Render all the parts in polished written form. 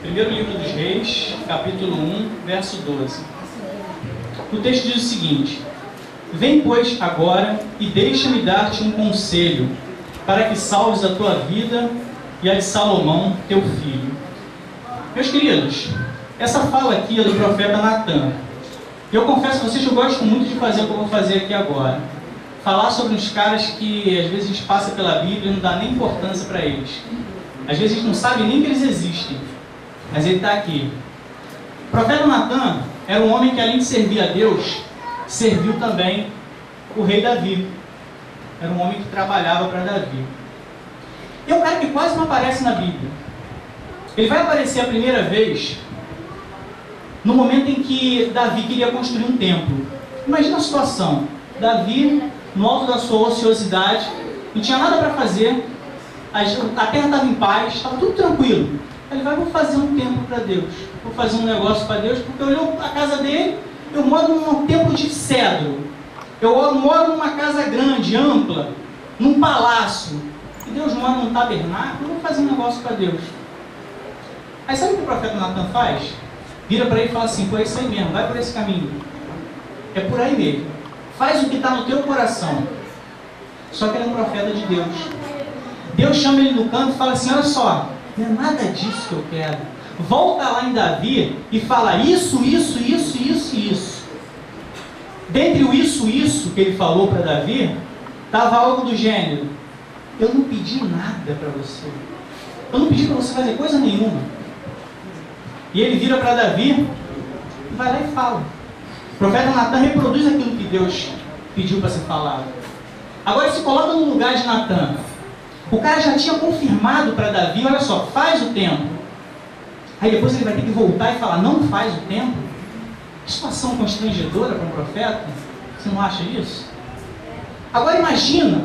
Primeiro livro dos Reis, capítulo 1, verso 12. O texto diz o seguinte: Vem, pois, agora e deixa-me dar-te um conselho, para que salves a tua vida e a de Salomão, teu filho. Meus queridos, essa fala aqui é do profeta Natan. Eu confesso a vocês que eu gosto muito de fazer o que eu vou fazer aqui agora. Falar sobre uns caras que às vezes a gente passa pela Bíblia e não dá nem importância para eles. Às vezes a gente não sabe nem que eles existem, mas ele está aqui. O profeta Natan era um homem que, além de servir a Deus, serviu também o rei Davi. Era um homem que trabalhava para Davi. E é um cara que quase não aparece na Bíblia. Ele vai aparecer a primeira vez no momento em que Davi queria construir um templo. Imagina a situação. Davi, no alto da sua ociosidade, não tinha nada para fazer, a terra estava em paz, estava tudo tranquilo. Ele vai, vou fazer um templo para Deus, vou fazer um negócio para Deus, porque olhou a casa dele, eu moro num templo de cedro, eu moro numa casa grande, ampla, num palácio, e Deus mora num tabernáculo, eu vou fazer um negócio para Deus. Aí sabe o que o profeta Natan faz? Vira para ele e fala assim: pô, é isso aí mesmo, vai por esse caminho, é por aí mesmo, faz o que está no teu coração. Só que ele é um profeta de Deus. Deus chama ele no canto e fala assim: olha só, não é nada disso que eu quero. Volta lá em Davi e fala isso. Dentre o isso que ele falou para Davi, estava algo do gênero: eu não pedi nada para você. Eu não pedi para você fazer coisa nenhuma. E ele vira para Davi e vai lá e fala. O profeta Natan reproduz aquilo que Deus pediu para ser falado. Agora se coloca no lugar de Natan. O cara já tinha confirmado para Davi: olha só, faz o templo. Aí depois ele vai ter que voltar e falar: não faz o templo. Que situação constrangedora para um profeta. Você não acha isso? Agora imagina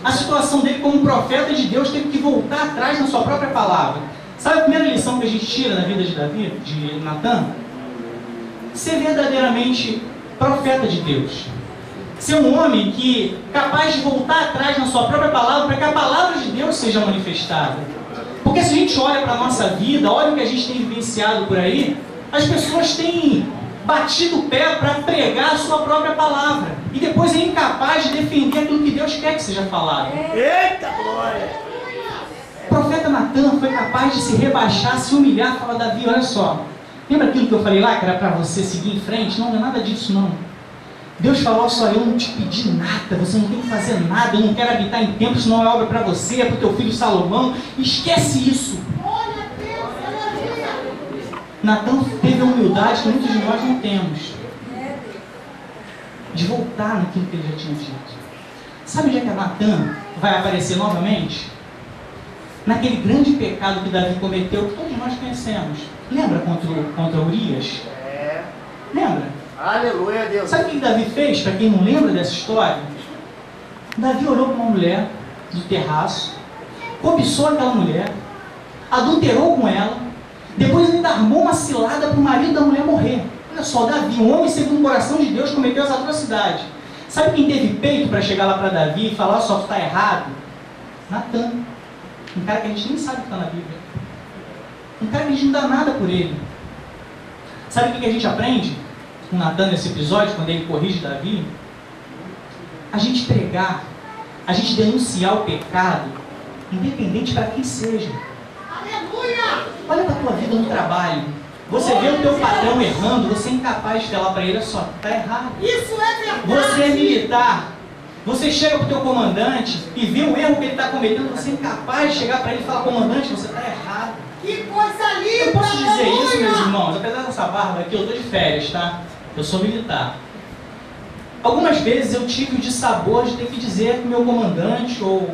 a situação dele como profeta de Deus, teve que voltar atrás na sua própria palavra. Sabe a primeira lição que a gente tira na vida de Davi, de Natan? Ser verdadeiramente profeta de Deus. Ser um homem que capaz de voltar atrás na sua própria palavra para que a palavra de Deus seja manifestada. Porque se a gente olha para a nossa vida, olha o que a gente tem vivenciado por aí, as pessoas têm batido o pé para pregar a sua própria palavra. E depois é incapaz de defender aquilo que Deus quer que seja falado. Eita glória! O profeta Natan foi capaz de se rebaixar, se humilhar, falar: Davi, olha só, lembra aquilo que eu falei lá, que era para você seguir em frente? Não é nada disso não. Deus falou: só eu não te pedi nada, você não tem que fazer nada, eu não quero habitar em templo, isso não é obra para você, é para o teu filho Salomão. Esquece isso. Natan teve a humildade que muitos de nós não temos, de voltar naquilo que ele já tinha dito. Sabe onde é que Natan vai aparecer novamente? Naquele grande pecado que Davi cometeu, que todos nós conhecemos. Lembra contra Urias? Lembra? Aleluia a Deus. Sabe o que Davi fez, para quem não lembra dessa história? Davi olhou para uma mulher do terraço, cobiçou aquela mulher, adulterou com ela, depois ainda armou uma cilada para o marido da mulher morrer. Olha só, Davi, um homem segundo o coração de Deus, cometeu essa atrocidade. Sabe quem teve peito para chegar lá para Davi e falar: só está errado? Natan. Um cara que a gente nem sabe que está na Bíblia. Um cara que a gente não dá nada por ele. Sabe o que a gente aprende com Natan nesse episódio, quando ele corrige Davi? A gente pregar, a gente denunciar o pecado, independente para quem seja. Aleluia! Olha para a tua vida no trabalho. Você vê o teu patrão errando, você é incapaz de falar para ele: olha só, está errado. Isso é verdade! Você é militar. Você chega para o teu comandante e vê o erro que ele está cometendo, você é incapaz de chegar para ele e falar: comandante, você está errado. Que coisa linda! Eu posso dizer isso, meus irmãos, apesar dessa barba aqui, eu estou de férias, tá? Eu sou militar. Algumas vezes eu tive o dissabor de ter que dizer que o meu comandante ou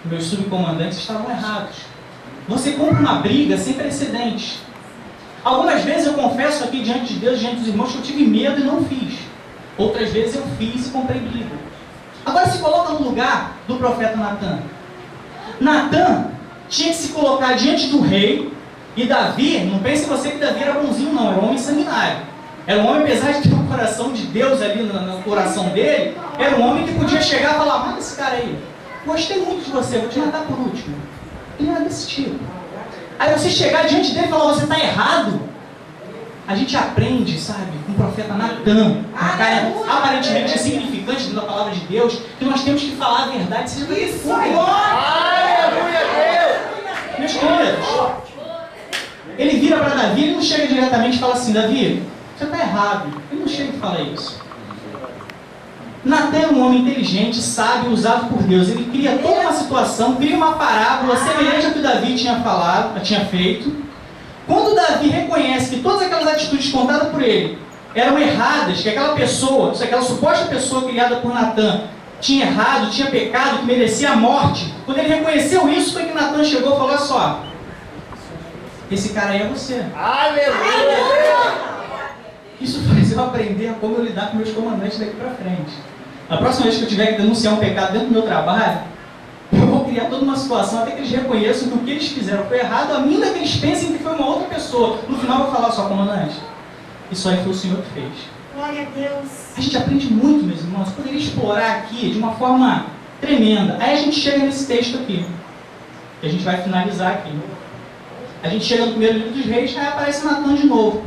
meus subcomandantes estavam errados. Você compra uma briga sem precedentes. Algumas vezes eu confesso aqui diante de Deus, diante dos irmãos, que eu tive medo e não fiz. Outras vezes eu fiz e comprei briga. Agora se coloca no lugar do profeta Natan. Natan tinha que se colocar diante do rei. E Davi, não pense você que Davi era bonzinho não, era um homem sanguinário. Era um homem, apesar de ter o coração de Deus ali no coração dele, era um homem que podia chegar e falar: mata esse cara aí, gostei muito de você, vou te matar por último. Ele era desse tipo. Aí você chegar diante dele e falar, você está errado. A gente aprende, sabe, com o profeta Natan, um cara aparentemente insignificante dentro da palavra de Deus, que nós temos que falar a verdade, seja para quem for. Aleluia, Deus! Meus queridos, ele vira para Davi, ele não chega diretamente e fala assim, Davi, você está errado. Ele não chega e fala isso. Natan é um homem inteligente, sábio, usado por Deus. Ele cria toda uma situação, cria uma parábola semelhante ao que Davi tinha feito. Quando Davi reconhece que todas aquelas atitudes contadas por ele eram erradas, que aquela pessoa, aquela suposta pessoa criada por Natan, tinha errado, tinha pecado, que merecia a morte, quando ele reconheceu isso, foi que Natan chegou e falou, olha só, esse cara aí é você. Aleluia! Isso faz eu aprender a como eu lidar com meus comandantes daqui para frente. Na próxima vez que eu tiver que denunciar um pecado dentro do meu trabalho, eu vou criar toda uma situação até que eles reconheçam que o que eles fizeram foi errado, ainda que eles pensem que foi uma outra pessoa. No final eu vou falar, só comandante, isso aí foi o Senhor que fez. Glória a Deus! A gente aprende muito, meus irmãos. Eu poderia explorar aqui de uma forma tremenda. Aí a gente chega nesse texto aqui, que a gente vai finalizar aqui. A gente chega no primeiro livro dos reis, aí aparece Natan de novo.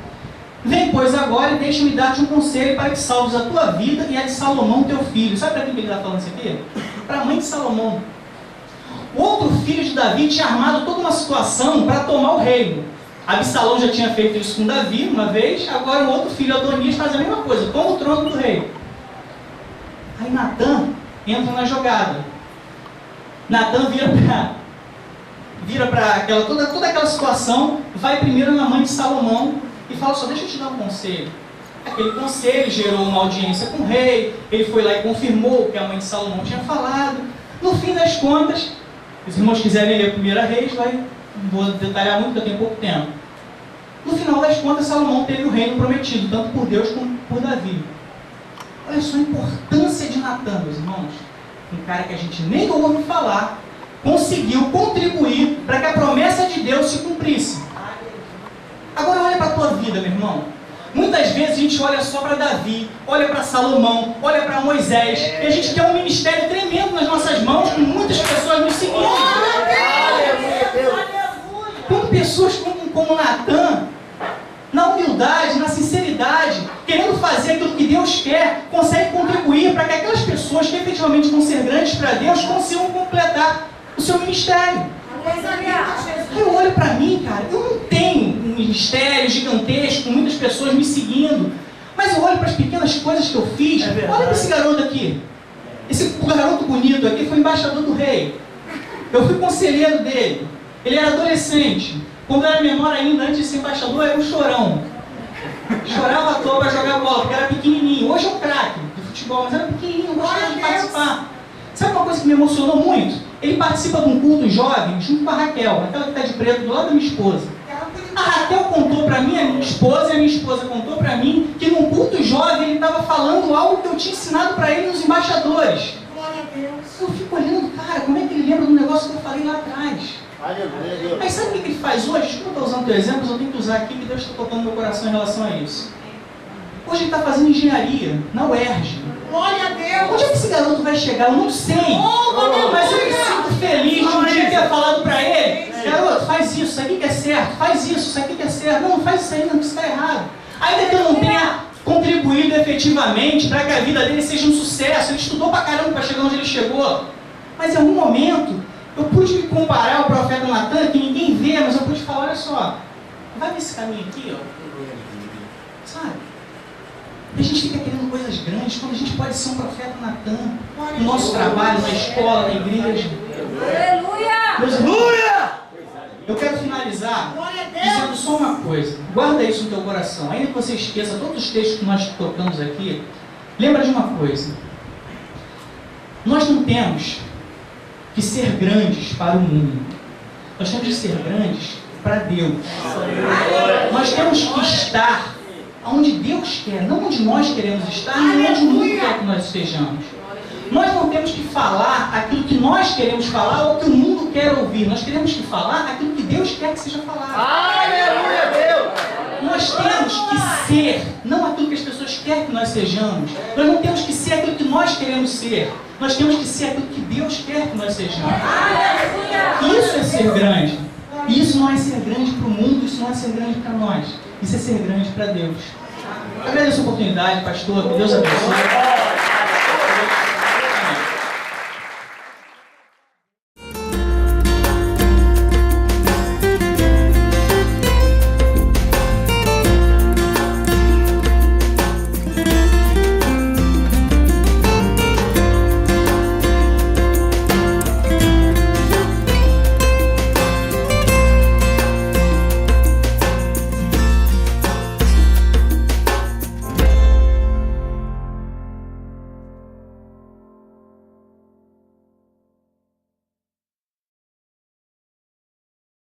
Vem, pois, agora e deixa-me dar-te um conselho para que salves a tua vida e a de Salomão, teu filho. Sabe para quem ele está falando isso aqui? Para a mãe de Salomão. O outro filho de Davi tinha armado toda uma situação para tomar o reino. Absalão já tinha feito isso com Davi uma vez, agora o outro filho, Adonias, faz a mesma coisa, toma o trono do rei. Aí Natan entra na jogada. Natan vira para toda aquela situação, vai primeiro na mãe de Salomão e fala só, deixa eu te dar um conselho. Aquele conselho gerou uma audiência com o rei, ele foi lá e confirmou o que a mãe de Salomão tinha falado. No fim das contas, se os irmãos quiserem ler a primeira Reis, não vou detalhar muito, porque eu tenho pouco tempo. No final das contas, Salomão teve o reino prometido, tanto por Deus como por Davi. Olha só a importância de Natan, meus irmãos. Um cara que a gente nem ouve falar, conseguiu contribuir para que a promessa de Deus se cumprisse. Agora olha para a tua vida, meu irmão. Muitas vezes a gente olha só para Davi, olha para Salomão, olha para Moisés, e a gente quer um ministério tremendo nas nossas mãos, com muitas pessoas nos seguindo. Quando pessoas como Natan, na humildade, na sinceridade, querendo fazer aquilo que Deus quer, conseguem contribuir para que aquelas pessoas que efetivamente vão ser grandes para Deus consigam completar o seu ministério. Eu olho para mim, cara, eu não tenho um ministério gigantesco, com muitas pessoas me seguindo, mas eu olho para as pequenas coisas que eu fiz. Olha para esse garoto aqui. Esse garoto bonito aqui foi embaixador do rei. Eu fui conselheiro dele. Ele era adolescente. Quando eu era menor ainda, antes de ser embaixador, era um chorão. Chorava à toa para jogar bola, porque era pequenininho. Hoje é um craque de futebol, mas era pequenininho, gostava de participar. Sabe uma coisa que me emocionou muito? Ele participa de um culto jovem junto com a Raquel, aquela que está de preto do lado da minha esposa. A Raquel contou para mim, a minha esposa, e a minha esposa contou para mim, que num culto jovem ele estava falando algo que eu tinha ensinado para ele nos embaixadores. Eu fico olhando, cara, como é que ele lembra do negócio que eu falei lá atrás? Aí sabe o que ele faz hoje? Desculpa eu estou usando teu exemplo, mas eu tenho que usar aqui, que Deus está tocando no meu coração em relação a isso. Hoje ele está fazendo engenharia na UERJ. Glória a Deus! Onde é que esse garoto vai chegar? Eu não sei. Mas eu me sinto feliz de um dia ter falado para ele, garoto, faz isso aqui que é certo, faz isso aqui que é certo. Não faz isso aí, não, isso está errado. Ainda que eu não tenha contribuído efetivamente para que a vida dele seja um sucesso, ele estudou pra caramba para chegar onde ele chegou. Mas em algum momento, eu pude me comparar ao profeta Natan, que ninguém vê, mas eu pude falar, olha só, vai nesse caminho aqui, ó. Sabe? A gente fica querendo coisas grandes, quando a gente pode ser um profeta Natan, no nosso trabalho, na escola, na igreja. Aleluia! Eu quero finalizar dizendo só uma coisa. Guarda isso no teu coração. Ainda que você esqueça todos os textos que nós tocamos aqui, lembra de uma coisa. Nós não temos que ser grandes para o mundo. Nós temos que ser grandes para Deus. Nós temos que estar onde Deus quer, não onde nós queremos estar, nem onde o mundo quer que nós estejamos. Nós não temos que falar aquilo que nós queremos falar ou que o mundo quer ouvir. Nós temos que falar aquilo que Deus quer que seja falado. Aleluia, Deus! Nós temos que ser, não aquilo que as pessoas querem que nós sejamos. Nós não temos que ser aquilo que nós queremos ser. Nós temos que ser aquilo que Deus quer que nós sejamos. Isso é ser grande. Isso não é ser grande. não é ser grande para nós, isso é ser grande para Deus. Agradeço a oportunidade, pastor, que Deus abençoe.